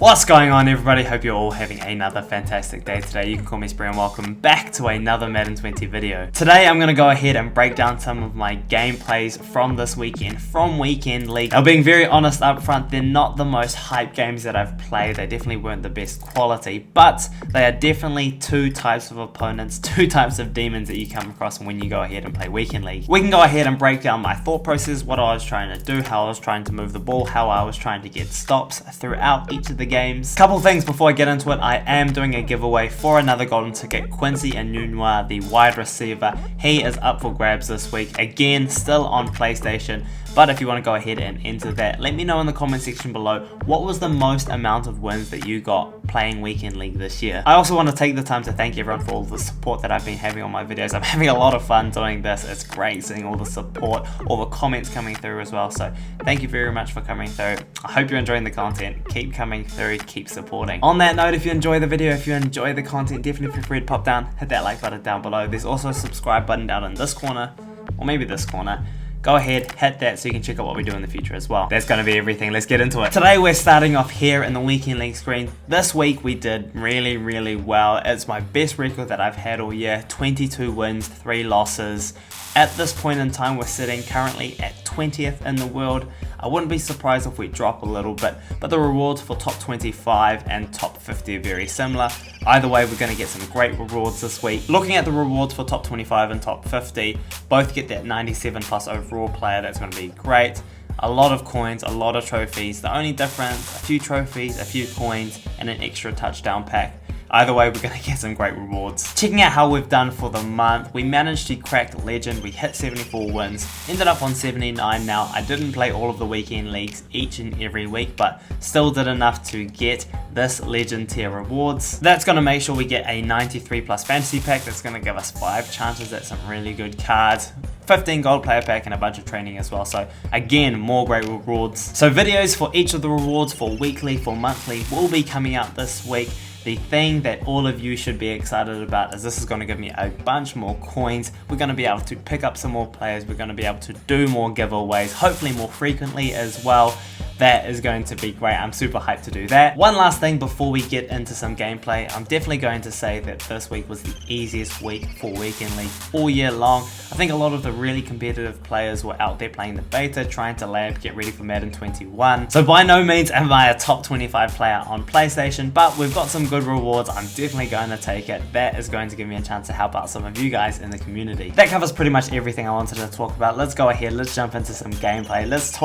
What's going on, everybody? Hope you're all having another fantastic day today. You can call me Spree and welcome back to another Madden 20 video. Today I'm going to go ahead and break down some of my gameplays from this weekend, from Weekend League. Now, being very honest up front, they're not the most hype games that I've played. They definitely weren't the best quality, but they are definitely two types of opponents, two types of demons that you come across when you go ahead and play Weekend League. We can go ahead and break down my thought process, what I was trying to do, how I was trying to move the ball, how I was trying to get stops throughout each of the games. Couple things before I get into it. I am doing a giveaway for another golden ticket. Quincy Enunwa, the wide receiver, he is up for grabs this week. Again, still on PlayStation. But if you want to go ahead and enter that, let me know in the comment section below what was the most amount of wins that you got playing Weekend League this year. I also want to take the time to thank everyone for all the support that I've been having on my videos. I'm having a lot of fun doing this. It's great seeing all the support, all the comments coming through as well. So thank you very much for coming through. I hope you're enjoying the content. Keep coming through, keep supporting. On that note, if you enjoy the video, if you enjoy the content, definitely feel free to pop down, hit that like button down below. There's also a subscribe button down in this corner, or maybe this corner. Go ahead, hit that so you can check out what we do in the future as well. That's going to be everything. Let's get into it. Today we're starting off here in the Weekend League screen. This week we did really well. It's my best record that I've had all year. 22 wins, 3 losses. At this point in time, we're sitting currently at 20th in the world. I wouldn't be surprised if we drop a little bit, but the rewards for top 25 and top 50 are very similar. Either way, we're going to get some great rewards this week. Looking at the rewards for top 25 and top 50, both get that 97 plus overall player. That's going to be great. A lot of coins, a lot of trophies. The only difference, a few trophies, a few coins, and an extra touchdown pack. Either way, we're going to get some great rewards. Checking out how we've done for the month, we managed to crack Legend. We hit 74 wins, ended up on 79 now. I didn't play all of the Weekend Leagues each and every week, but still did enough to get this Legend tier rewards. That's going to make sure we get a 93 plus fantasy pack. That's going to give us 5 chances at some really good cards. 15 gold player pack and a bunch of training as well. So again, more great rewards. So videos for each of the rewards for weekly, for monthly will be coming out this week. The thing that all of you should be excited about is this is going to give me a bunch more coins. We're going to be able to pick up some more players. We're going to be able to do more giveaways, hopefully more frequently as well. That is going to be great. I'm super hyped to do that. One last thing before we get into some gameplay. I'm definitely going to say that this week was the easiest week for Weekend League all year long. I think a lot of the really competitive players were out there playing the beta, trying to lab, get ready for Madden 21. So by no means am I a top 25 player on PlayStation, but we've got some good rewards. I'm definitely going to take it. That is going to give me a chance to help out some of you guys in the community. That covers pretty much everything I wanted to talk about. Let's go ahead, let's jump into some gameplay. Let's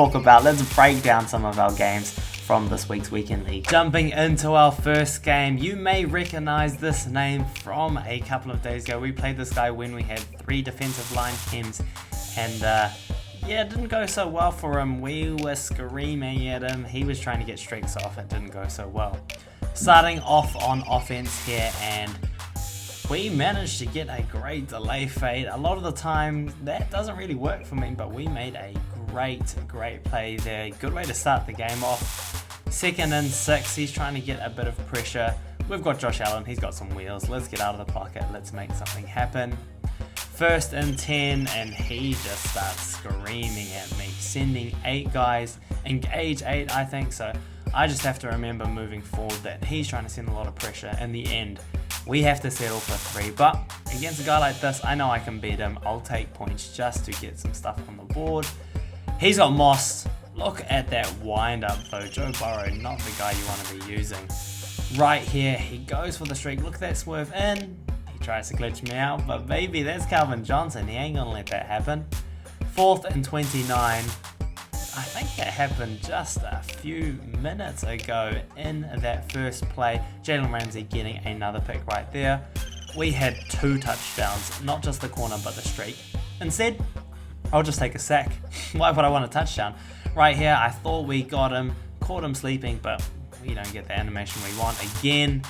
break down some of our games from this week's Weekend League. Jumping into our first game, you may recognize this name from a couple of days ago. We played this guy when we had 3 defensive line teams, and yeah, it didn't go so well for him. We were screaming at him. He was trying to get streaks off. It didn't go so well. Starting off on offense here, and we managed to get a great delay fade. A lot of the time that doesn't really work for me, but we made a great play there. Good way to start the game off. 2nd and 6, he's trying to get a bit of pressure. We've got Josh Allen, he's got some wheels. Let's get out of the pocket, let's make something happen. 1st and 10, and he just starts screaming at me, sending 8 guys, engage 8 I think, so I just have to remember moving forward that he's trying to send a lot of pressure. In the end, we have to settle for 3, but against a guy like this, I know I can beat him. I'll take points just to get some stuff on the board. He's got Moss. Look at that wind up though. Joe Burrow, not the guy you want to be using. Right here, he goes for the streak. Look at that swerve in. He tries to glitch me out, but baby, that's Calvin Johnson. He ain't gonna let that happen. 4th and 29. I think that happened just a few minutes ago in that first play. Jalen Ramsey getting another pick right there. We had 2 touchdowns, not just the corner, but the streak. Instead, I'll just take a sack. Why would I want a touchdown? Right here, I thought we got him, caught him sleeping, but we don't get the animation we want. Again,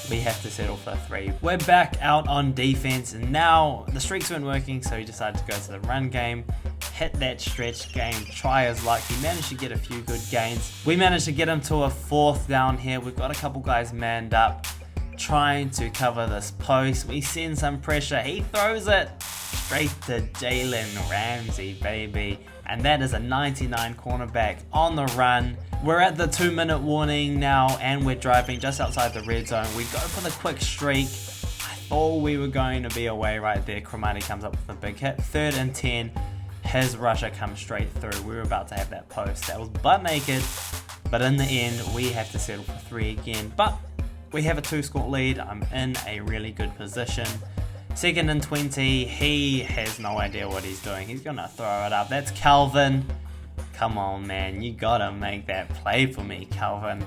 we have to settle for 3. We're back out on defense, and now the streaks weren't working, so he decided to go to the run game. Hit that stretch game, try his luck. He managed to get a few good gains. We managed to get him to a 4th down here. We've got a couple guys manned up, trying to cover this post. We send some pressure. He throws it straight to Jalen Ramsey, baby. and that is a 99 cornerback on the run. We're at the 2-minute warning now, and we're driving just outside the red zone. We go for the quick streak. I thought we were going to be away right there. Cromartie comes up with a big hit. 3rd and 10. His rusher comes straight through. We were about to have that post. That was butt naked, but in the end, we have to settle for 3 again. But we have a 2-score lead. I'm in a really good position. 2nd and 20. He has no idea what he's doing. He's gonna throw it up. That's Calvin. Come on, man. You gotta make that play for me, Calvin.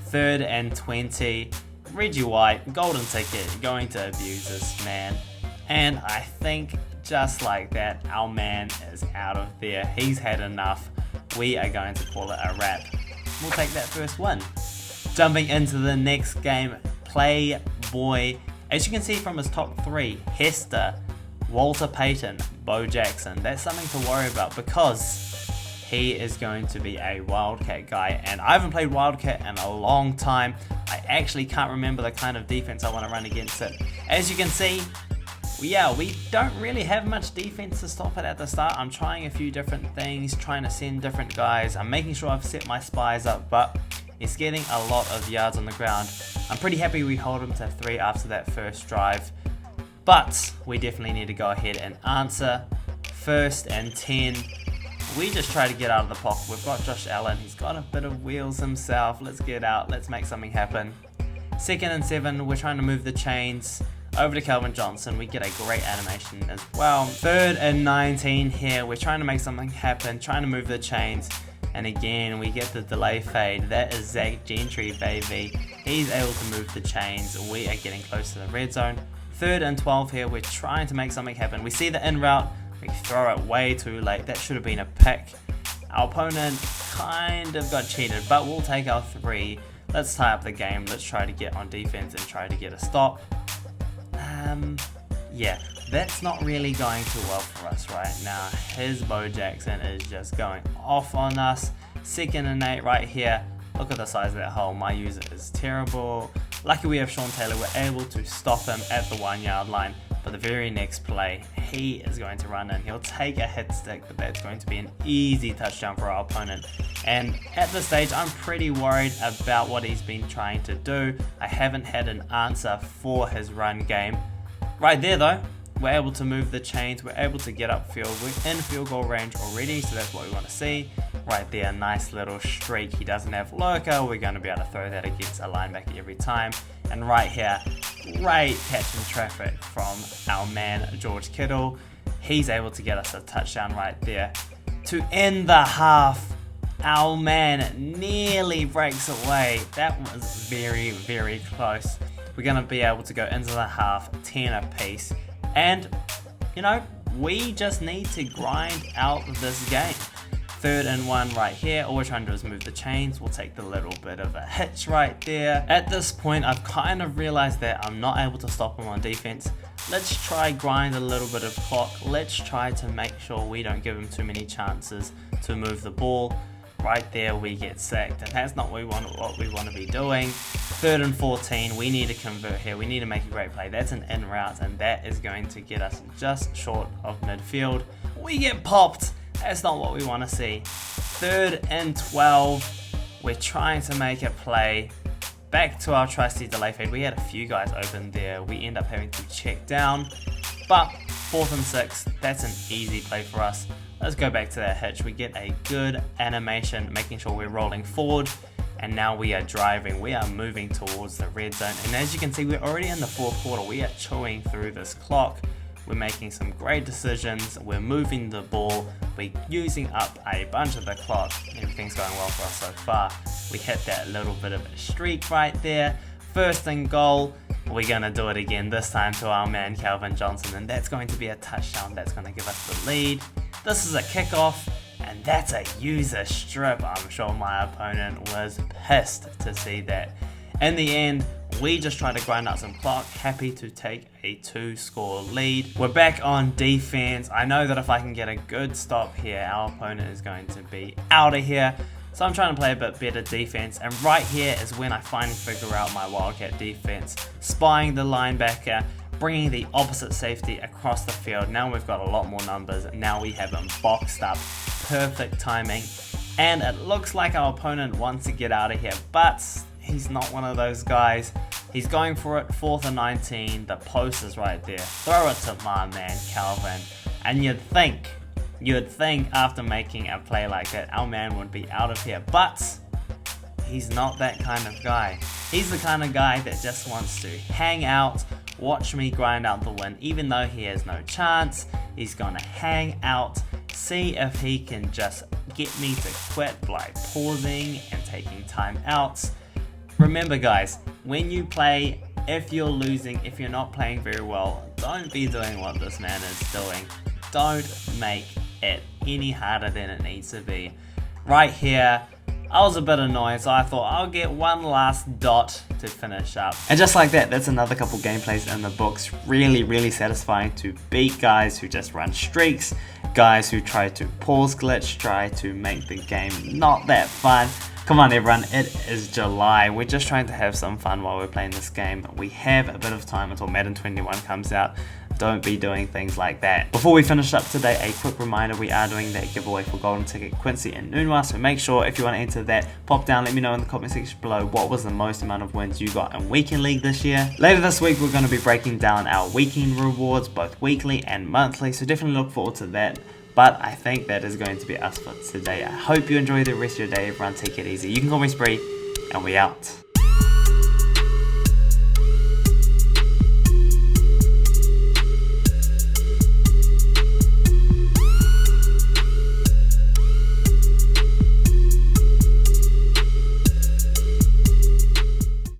3rd and 20. Reggie White, golden ticket, going to abuse this man. And I think just like that, our man is out of there. He's had enough. We are going to call it a wrap. We'll take that first win. Jumping into the next game, Playboy. As you can see from his top 3, Hester, Walter Payton, Bo Jackson. That's something to worry about because he is going to be a Wildcat guy, and I haven't played Wildcat in a long time. I actually can't remember the kind of defense I want to run against it. As you can see, yeah, we don't really have much defense to stop it at the start. I'm trying a few different things, trying to send different guys. I'm making sure I've set my spies up, but it's getting a lot of yards on the ground. I'm pretty happy we hold him to 3 after that first drive, but we definitely need to go ahead and answer. 1st and 10. We just try to get out of the pocket. We've got Josh Allen. He's got a bit of wheels himself. Let's get out. Let's make something happen. 2nd and 7. We're trying to move the chains over to Calvin Johnson. We get a great animation as well. 3rd and 19 here. We're trying to make something happen, trying to move the chains. And again, we get the delay fade. That is Zach Gentry, baby. He's able to move the chains. We are getting close to the red zone. 3rd and 12 here. We're trying to make something happen. We see the in route. We throw it way too late. That should have been a pick. Our opponent kind of got cheated, but we'll take our 3. Let's tie up the game. Let's try to get on defense and try to get a stop. Yeah, that's not really going too well for us right now. His Bo Jackson is just going off on us. 2nd and 8 right here. Look at the size of that hole. My user is terrible. Lucky we have Sean Taylor. We're able to stop him at the 1-yard line. But the very next play, he is going to run in. He'll take a hit stick, but that's going to be an easy touchdown for our opponent. And at this stage, I'm pretty worried about what he's been trying to do. I haven't had an answer for his run game. Right there though, we're able to move the chains. We're able to get upfield. We're in field goal range already, so that's what we want to see. Right there, nice little streak. He doesn't have lurker. We're going to be able to throw that against a linebacker every time. And right here, great catching traffic from our man George Kittle. He's able to get us a touchdown right there. To end the half, our man nearly breaks away. That was very, very close. We're going to be able to go into the half 10 apiece. And, you know, we just need to grind out this game. 3rd and 1 right here. All we're trying to do is move the chains. We'll take the little bit of a hitch right there. At this point, I've kind of realized that I'm not able to stop him on defense. Let's try grind a little bit of clock. Let's try to make sure we don't give him too many chances to move the ball. Right there, we get sacked, and that's not what we want to be doing. 3rd and 14, we need to convert here. We need to make a great play. That's an in route, and that is going to get us just short of midfield. We get popped. That's not what we want to see. 3rd and 12, we're trying to make a play. Back to our trusty delay fade. We had a few guys open there. We end up having to check down, but 4th and 6, that's an easy play for us. Let's go back to that hitch. We get a good animation, making sure we're rolling forward, and now we are driving. We are moving towards the red zone, and as you can see, we're already in the 4th quarter. We are chewing through this clock. We're making some great decisions. We're moving the ball. We're using up a bunch of the clock. Everything's going well for us so far. We hit that little bit of a streak right there. 1st and goal. We're going to do it again, this time to our man Calvin Johnson, and that's going to be a touchdown. That's going to give us the lead. This is a kickoff, and that's a user strip. I'm sure my opponent was pissed to see that. In the end, we just try to grind out some clock, happy to take a 2-score lead. We're back on defense. I know that if I can get a good stop here, our opponent is going to be out of here. So I'm trying to play a bit better defense, and right here is when I finally figure out my Wildcat defense. Spying the linebacker, bringing the opposite safety across the field. Now we've got a lot more numbers. Now we have him boxed up. Perfect timing. And it looks like our opponent wants to get out of here, but he's not one of those guys. He's going for it, 4th and 19. The post is right there. Throw it to my man, Calvin. And you'd think after making a play like that, our man would be out of here. But he's not that kind of guy. He's the kind of guy that just wants to hang out, watch me grind out the win. Even though he has no chance, he's gonna hang out, see if he can just get me to quit by pausing and taking time outs. Remember guys, when you play, if you're losing, if you're not playing very well, don't be doing what this man is doing. Don't make it any harder than it needs to be. Right here, I was a bit annoyed, so I thought I'll get one last dot to finish up. And just like that, that's another couple gameplays in the books. Really satisfying to beat guys who just run streaks, guys who try to pause glitch, try to make the game not that fun. Come on everyone, it is July. We're just trying to have some fun while we're playing this game. We have a bit of time until Madden 21 comes out. Don't be doing things like that. Before we finish up today, a quick reminder, we are doing that giveaway for Golden Ticket Quincy Enunwa, so make sure if you want to enter that, pop down, let me know in the comment section below what was the most amount of wins you got in Weekend League this year. Later this week, we're going to be breaking down our weekend rewards, both weekly and monthly, so definitely look forward to that. But I think that is going to be us for today. I hope you enjoy the rest of your day. Everyone take it easy. You can call me Spree, and we out.